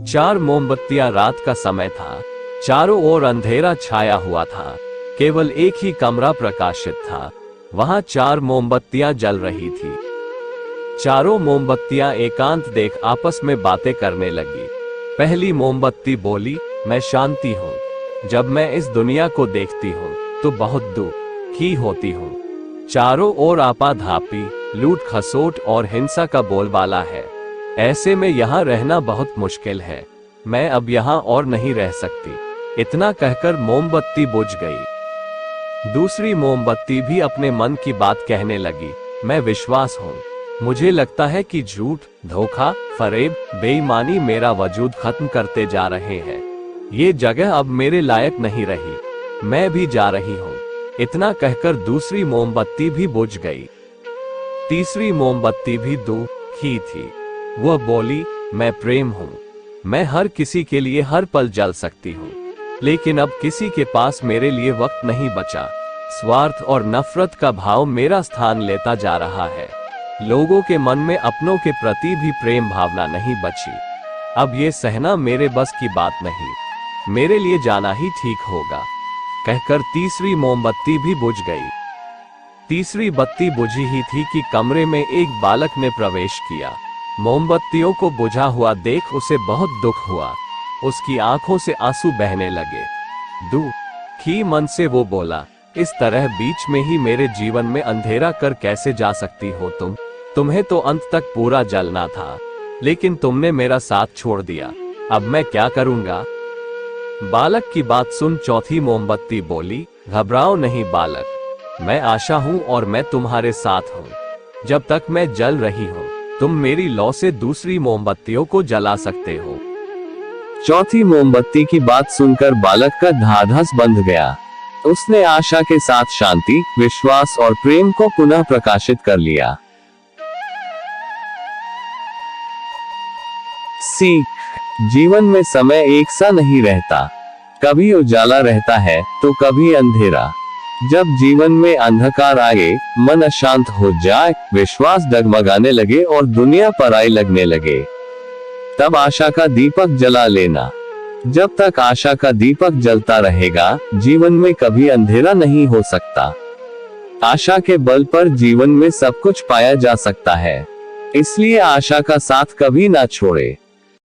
4 मोमबत्तियां। रात का समय था, चारों ओर अंधेरा छाया हुआ था, केवल एक ही कमरा प्रकाशित था। वहां 4 मोमबत्तियां जल रही थी। चारों मोमबत्तियां एकांत देख आपस में बातें करने लगी। पहली मोमबत्ती बोली, मैं शांति हूँ। जब मैं इस दुनिया को देखती हूँ तो बहुत दुखी होती हूँ। चारों ओर आपाधापी, लूट खसोट और हिंसा का बोलबाला है। ऐसे में यहाँ रहना बहुत मुश्किल है। मैं अब यहाँ और नहीं रह सकती। इतना कहकर मोमबत्ती बुझ गई। दूसरी मोमबत्ती भी अपने मन की बात कहने लगी। मैं विश्वास हूँ। मुझे लगता है कि झूठ, धोखा, फरेब, बेईमानी मेरा वजूद खत्म करते जा रहे हैं। ये जगह अब मेरे लायक नहीं रही। मैं भी जा रही हूँ। इतना कहकर दूसरी मोमबत्ती भी बुझ गई। तीसरी मोमबत्ती भी दुखी थी। वह बोली, मैं प्रेम हूँ। मैं हर किसी के लिए हर पल जल सकती हूँ, लेकिन अब किसी के पास मेरे लिए वक्त नहीं बचा। स्वार्थ और नफरत का भाव मेरा स्थान लेता जा रहा है। लोगों के मन में अपनों के प्रति भी प्रेम भावना नहीं बची। अब ये सहना मेरे बस की बात नहीं। मेरे लिए जाना ही ठीक होगा। कहकर तीसरी मोमबत्ती भी बुझ गई। तीसरी बत्ती बुझी ही थी कि कमरे में एक बालक ने प्रवेश किया। मोमबत्तियों को बुझा हुआ देख उसे बहुत दुख हुआ। उसकी आंखों से आंसू बहने लगे। दुखी मन से वो बोला, इस तरह बीच में ही मेरे जीवन में अंधेरा कर कैसे जा सकती हो तुम? तुम्हें तो अंत तक पूरा जलना था, लेकिन तुमने मेरा साथ छोड़ दिया। अब मैं क्या करूंगा? बालक की बात सुन चौथी मोमबत्ती बोली, घबराओ नहीं बालक, मैं आशा हूं और मैं तुम्हारे साथ हूं। जब तक मैं जल रही हूं, तुम मेरी लौ से दूसरी मोमबत्तियों को जला सकते हो। चौथी मोमबत्ती की बात सुनकर बालक का ढाढ़स बंध गया। उसने आशा के साथ शांति, विश्वास और प्रेम को पुनः प्रकाशित कर लिया। सीख, जीवन में समय एक सा नहीं रहता। कभी उजाला रहता है तो कभी अंधेरा। जब जीवन में अंधकार आए, मन अशांत हो जाए, विश्वास डगमगाने लगे और दुनिया पराई लगने लगे, तब आशा का दीपक जला लेना। जब तक आशा का दीपक जलता रहेगा, जीवन में कभी अंधेरा नहीं हो सकता। आशा के बल पर जीवन में सब कुछ पाया जा सकता है। इसलिए आशा का साथ कभी ना छोड़े।